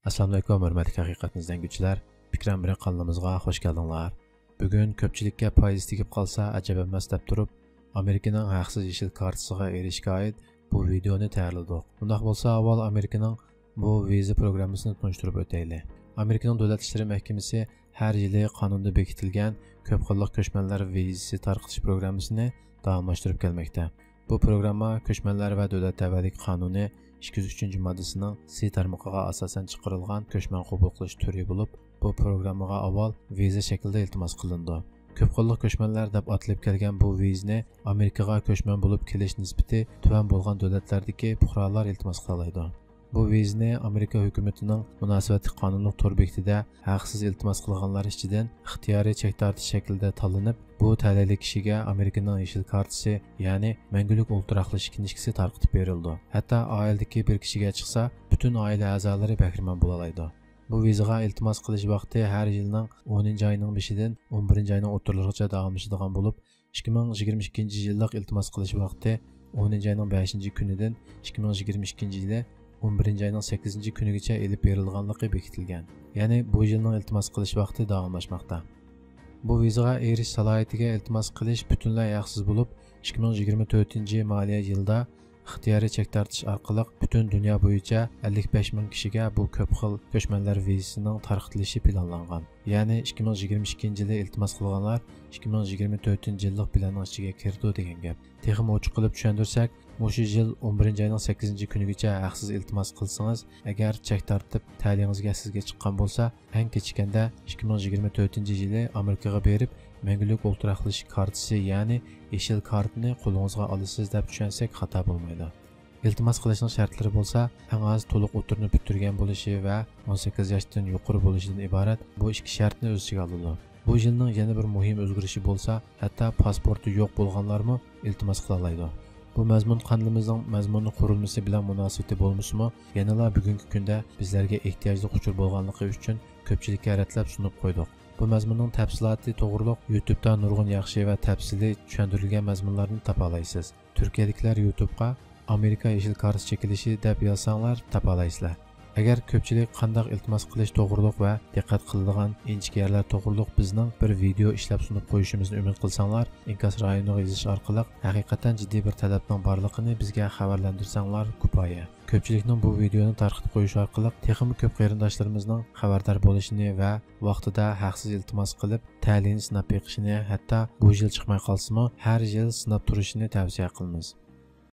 Assalamu alaykum hörmətli həqiqətni izləyənlər. Fikran bir kanalımıza xoş gəldinlər. Bugün köpçülükə payız tegib qalsa əcəb emas deyə turub, Amerikanın haqsız yeşil kartasiga erişishə aid bu videoni tayyorladik. Bundaq bolsa, avval Amerikanın bu viza proqrammasını tunuşturub ötəyli. Amerikanın Dövlət İşləri Məhkəməsi hər yili qanunda bekitilgan köp xillik köçmənlər vizası tarqıtış proqrammasını davamlaşdırıb gəlməkdə. Bu proqramma köçmənlər və dövlət təvəllük qanunu 203 maddəsinin C tarmağına asasən çıxarılğan köçmən qəbul qilish türü olub, bu proqrammağa avval viza şəklində iltimas qılındı. Köp xillik köçmənlər deyə atılıb gələn bu vizani Amerikaga köçmən olub kelish nisbati tüvən bolğan dövlətlərdəki fuqarolar iltimas qılaydı. Bu vizani Amerika hökumətinin münasibətli qanunluq tor bektida haqsız iltimas qılğanlar içidən ixtiyari çək tartish şəklində tanlanıb, bu tələli kişiyə Amerikanın yeşil kartası, yəni məngülük olturaqlış kiniskisi tarqıtıb verildi. Hətta ailedəki bir kişiyə çıxsa, bütün ailə əzaları bəhrəmən bolalaydı. Bu vizaga iltimas qilish vaqti hər ilning 10 ayının 5-dən 11 ayının o'rtalargacha davomlashadigan bo'lib, 2022 yillik iltimas qilish vaqti 10 ayının 5 kunidan 2022 yili 11 ayının 8 kunigacha elib berilganligi bekitilgan. Ya'ni bu yilning iltimas qilish vaqti davomlashmoqda. Bu vizaga erish salohiyatiga iltimas qilish butunlay haqsiz bo'lib, 2024-maliya yilida ixtiyoriy chek tartish orqali butun dunyo bo'yicha 55 ming kishiga bu ko'p xil ko'chmanlar vizasining tarqatilishi planlangan. Ya'ni 2022 yilda iltimos qilganlar 2024 yillik planning ichiga kirdi degan gap. Texnik ochiq qilib tushuntirsak, o'sha yil 11 oyning 8 kunigacha haqsiz iltimos qilsangiz, agar chek tartib ta'lingizga sizga chiqqan bo'lsa, eng kechikanda 2024 yili Amerikaga berib мәңгілік o'ltiraqlish kartasi, ya'ni yeşil kartini qo'lingizga olasiz deb tushunsak xato bo'lmaydi. Iltimos qilishning shartlari bo'lsa, eng az to'liq o'tirni bitirgan bo'lishi va 18 yoshdan yuqori bo'lishidan iborat. Bu ikki shartni o'z ichiga oladi. Bu yilning yana bir muhim o'zgarishi bo'lsa, hatto pasporti yo'q bo'lganlarmi iltimos qila oladi. Bu mazmun qonunimizning mazmunli qurilmasi bilan munosabati bo'lmasa-mu, yanala bugungi kunda bizlarga ehtiyojli uchur bo'lganligi uchun ko'pchilikka ratlab sunib qo'ydik. Bu mazmunning tafsiloti to'g'riliq YouTube'da nurg'un yaxshi va tafsiliy tushuntirilgan mazmunlarni topa olasiz. Turkiyaliklar YouTube'ga Amerika yeşil kartasi chekilishi deb yozsanglar topa olasizlar. Agar ko'pchilik qanday iltimos qilish to'g'riliq va diqqat qiladigan inchki yerlar to'g'riliq bizning bir video ishlab sunib qo'yishimizni umid qilsanglar, inkas rayoniga yozish orqali haqiqatan jiddiy bir talabning borligini bizga xabarlantirsanglar kifoya. Ko'pchilikning bu videoni tarqatib qo'yish orqali texnik ko'p qarindoshlarimizning xabardor bo'lishini va vaqtida haqsiz iltimos qilib ta'limni sinab beqishini, hatto bu yil chiqmay qolsa-mu, har yil sinab turishini tavsiya qilamiz.